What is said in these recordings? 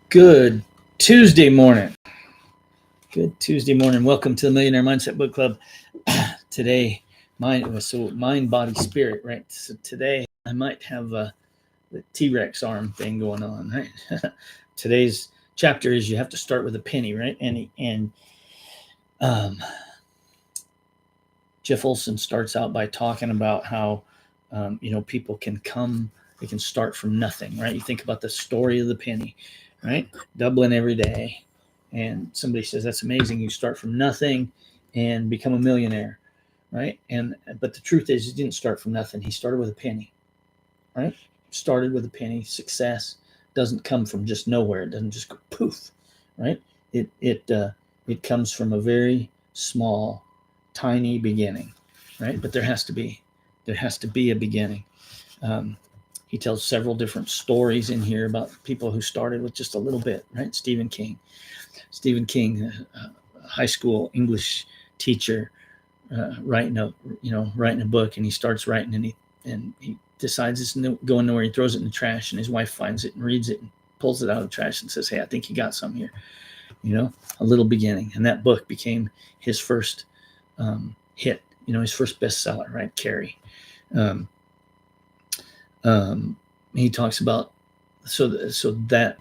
Good Tuesday morning. Good Tuesday morning. Welcome to the Millionaire Mindset Book Club. Today, mind, body, spirit, right? So today I might have the T-Rex arm thing going on, right? Today's chapter is you have to start with a penny, right? And Jeff Olson starts out by talking about how people they can start from nothing, right? You think about the story of the penny, right? Doubling every day. And somebody says, that's amazing. You start from nothing and become a millionaire, right? But the truth is, he didn't start from nothing. He started with a penny, right? Started with a penny. Success doesn't come from just nowhere. It doesn't just go poof, right? It comes from a very small, tiny beginning, right? But there has to be a beginning. He tells several different stories in here about people who started with just a little bit, right? Stephen King, a high school English teacher, writing a book, and he starts writing, and he decides it's going nowhere. He throws it in the trash, and his wife finds it and reads it and pulls it out of the trash and says, "Hey, I think you got some here." A little beginning, and that book became his first hit. His first bestseller, right? Carrie. He talks about so that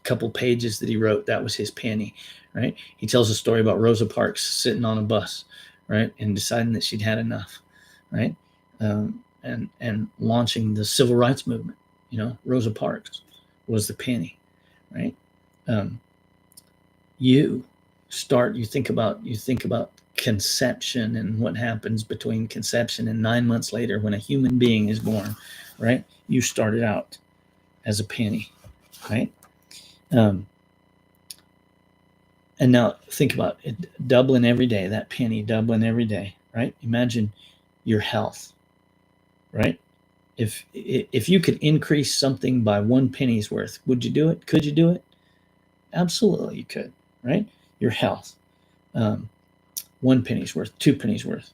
couple pages that he wrote, that was his penny, right? He tells a story about Rosa Parks sitting on a bus, right, and deciding that she'd had enough, right, and launching the civil rights movement. Rosa Parks was the penny, right? You think about conception and what happens between conception and 9 months later when a human being is born, right? You started out as a penny, right? And now think about it, doubling every day, that penny doubling every day, right? Imagine your health, right? If you could increase something by 1 penny's worth, would you do it? Could you do it? Absolutely, you could, right? Your health, 1 penny's worth, 2 pennies worth,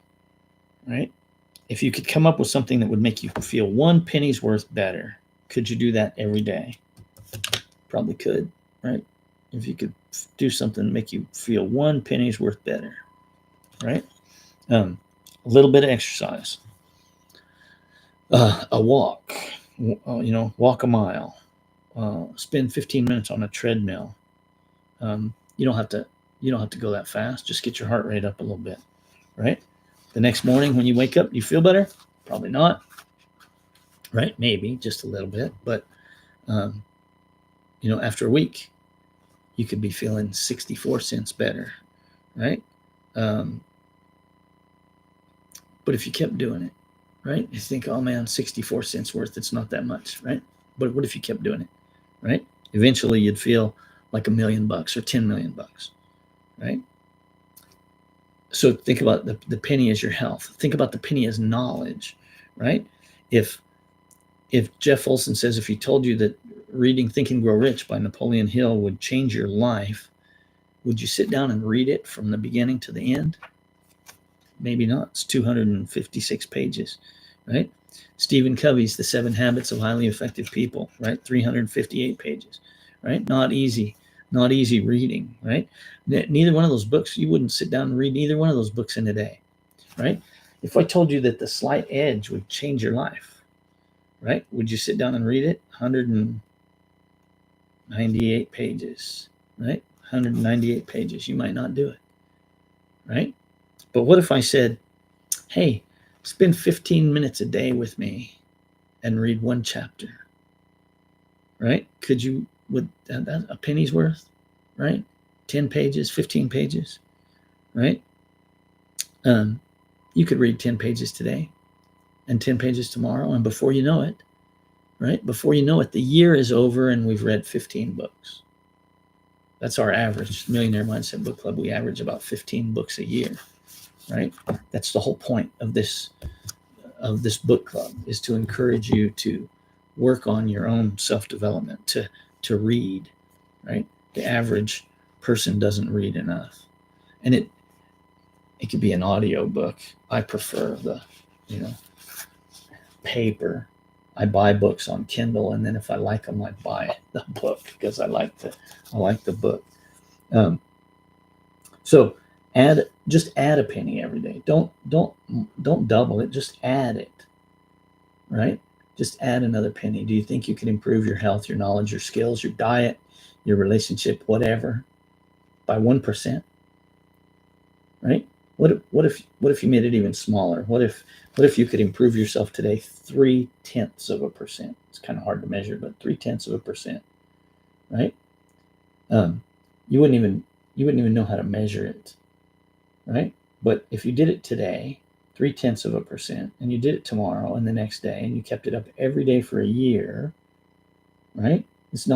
right? If you could come up with something that would make you feel 1 penny's worth better, could you do that every day? Probably could, right? If you could do something to make you feel 1 penny's worth better, right? A little bit of exercise, a walk, walk a mile, spend 15 minutes on a treadmill. You don't have to go that fast. Just get your heart rate up a little bit, right? The next morning when you wake up, you feel better? Probably not, right? Maybe just a little bit, but after a week, you could be feeling 64 cents better, right? But if you kept doing it, right? You think, oh man, 64 cents worth, it's not that much, right? But what if you kept doing it, right? Eventually you'd feel like $1 million or $10 million, right? So think about the penny as your health. Think about the penny as knowledge, right? If Jeff Olson says, if he told you that reading Think and Grow Rich by Napoleon Hill would change your life, would you sit down and read it from the beginning to the end? Maybe not. It's 256 pages, right? Stephen Covey's The 7 Habits of Highly Effective People, right? 358 pages, right? Not easy reading, right? Neither one of those books, you wouldn't sit down and read either one of those books in a day, right? If I told you that The Slight Edge would change your life, right? Would you sit down and read it? 198 pages, right? 198 pages. You might not do it, right? But what if I said, hey, spend 15 minutes a day with me and read 1 chapter, right? Could you, would that a penny's worth, right? 10 pages, 15 pages, right? You could read 10 pages today and 10 pages tomorrow. And before you know it, right? Before you know it, the year is over and we've read 15 books. That's our average. Millionaire Mindset Book Club, we average about 15 books a year, right? That's the whole point of this book club, is to encourage you to work on your own self-development, to read, right? The average person doesn't read enough. And it could be an audio book. I prefer the, paper. I buy books on Kindle, and then if I like them, I buy the book because I like the book. So just add a penny every day. Don't double it. Just add it. Right? Just add another penny. Do you think you can improve your health, your knowledge, your skills, your diet, your relationship, whatever, by 1%? Right? What if you made it even smaller? What if you could improve yourself today 0.3%? It's kind of hard to measure, but 0.3%, right? You wouldn't even know how to measure it, right? But if you did it today, 0.3%, and you did it tomorrow and the next day, and you kept it up every day for a year, right? This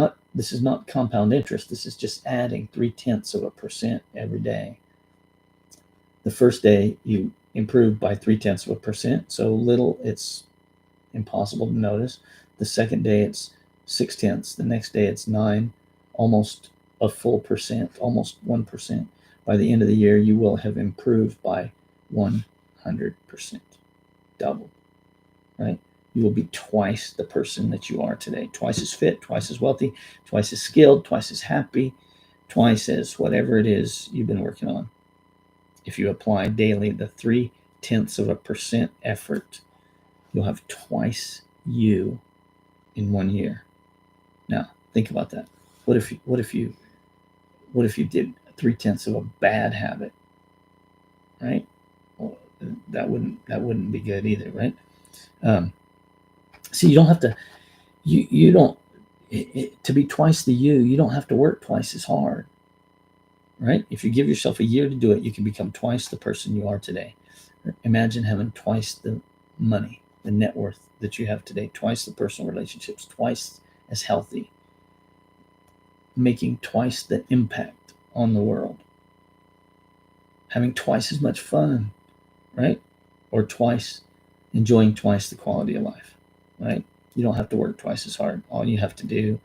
is not compound interest. This is just adding 0.3% every day. The first day you improved by 0.3%, so little it's impossible to notice. The second day it's 0.6. The next day it's 9, almost a full percent, almost 1%. By the end of the year, you will have improved by 100%, double, right? You will be twice the person that you are today, twice as fit, twice as wealthy, twice as skilled, twice as happy, twice as whatever it is you've been working on. If you apply daily the 0.3% effort, you'll have twice you in 1 year. Now, think about that. What if you did 0.3 of a bad habit, right? Well, that wouldn't be good either, right? See, you don't have to. You don't to be twice the you don't have to work twice as hard, right? If you give yourself a year to do it, you can become twice the person you are today. Imagine having twice the money, the net worth that you have today, twice the personal relationships, twice as healthy, making twice the impact on the world, having twice as much fun, right? Or enjoying twice the quality of life, right? You don't have to work twice as hard. All you have to do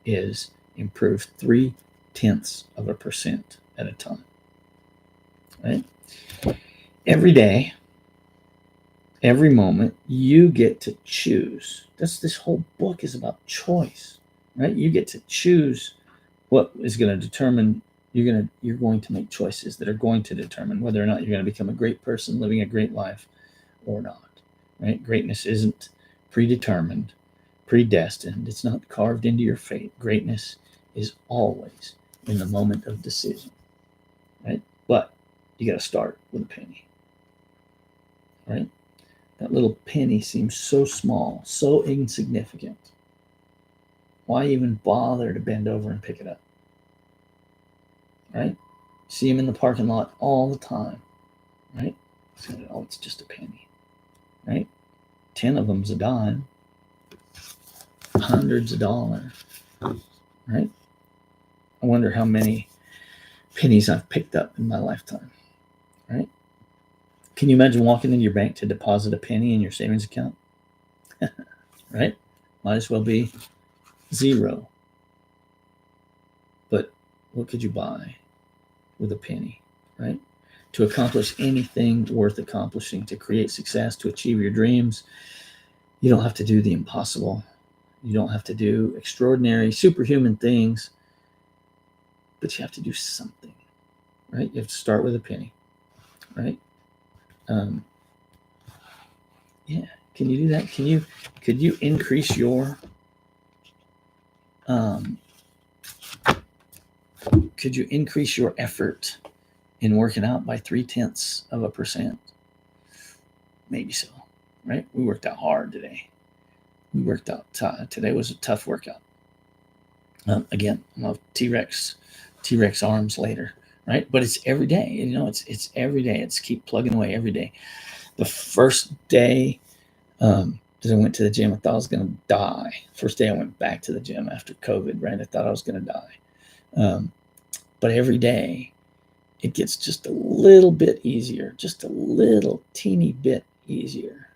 is improve 0.3% at a time, right? Every day, every moment, you get to choose. This whole book is about choice, right? You get to choose what is going to determine. You're going to make choices that are going to determine whether or not you're going to become a great person living a great life or not, right? Greatness isn't predetermined, predestined. It's not carved into your fate. Greatness is always in the moment of decision, right? But you got to start with a penny, right? That little penny seems so small, so insignificant. Why even bother to bend over and pick it up, right? See them in the parking lot all the time, right? So, oh, it's just a penny, right? 10 of them's a dime, hundreds of dollars, right? I wonder how many pennies I've picked up in my lifetime, right? Can you imagine walking into your bank to deposit a penny in your savings account? Right? Might as well be 0. But what could you buy with a penny, right? To accomplish anything worth accomplishing, to create success, to achieve your dreams, you don't have to do the impossible. You don't have to do extraordinary, superhuman things, but you have to do something, right? You have to start with a penny, right? Yeah. Can you do that? Could you increase your effort in working out by 0.3%? Maybe so, right? We worked out hard today. Today was a tough workout. Again, I'll have T-Rex arms later, right? But it's every day. It's every day. It's keep plugging away every day. The first day that I went to the gym, I thought I was going to die. First day I went back to the gym after COVID, right? I thought I was going to die. But every day it gets just a little bit easier, just a little teeny bit easier,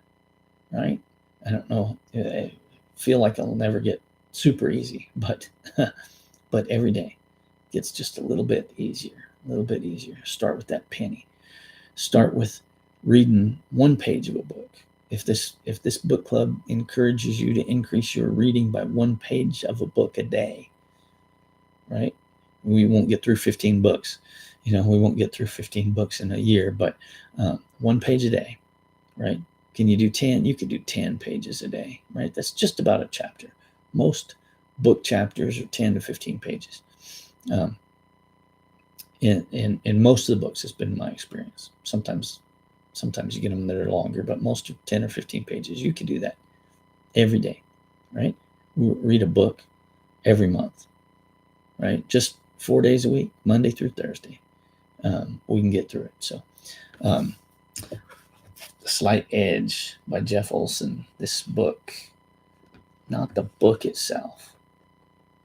right? I don't know. I feel like I'll never get super easy, but every day gets just a little bit easier, Start with that penny. Start with reading one page of a book. If this book club encourages you to increase your reading by 1 page of a book a day, right? We won't get through 15 books. We won't get through 15 books in a year, but 1 page a day, right? Can you do 10? You could do 10 pages a day, right? That's just about a chapter. Most book chapters are 10 to 15 pages. In most of the books, it's been my experience. Sometimes you get them that are longer, but most are 10 or 15 pages. You can do that every day, right? Read a book every month, right? Just 4 days a week, Monday through Thursday. We can get through it. So, The Slight Edge by Jeff Olson. This book, not the book itself,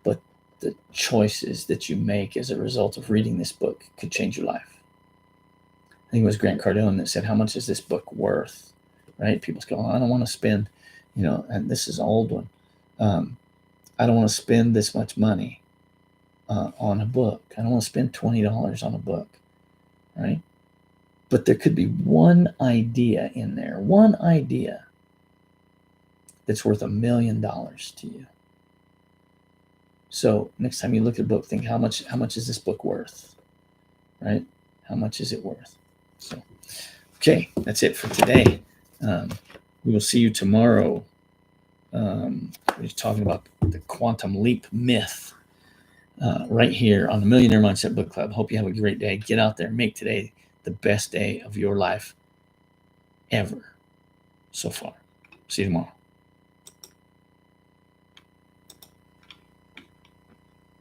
but the choices that you make as a result of reading this book could change your life. I think it was Grant Cardone that said, how much is this book worth? Right? People go, I don't want to spend, and this is an old one. I don't want to spend this much money on a book. I don't want to spend $20 on a book, right? But there could be one idea in there, one idea that's worth $1 million to you. So next time you look at a book, think how much is this book worth, right? How much is it worth? So, okay, that's it for today. We will see you tomorrow. We're talking about the quantum leap myth right here on the Millionaire Mindset Book Club. Hope you have a great day. Get out there, make today the best day of your life ever so far. See you tomorrow.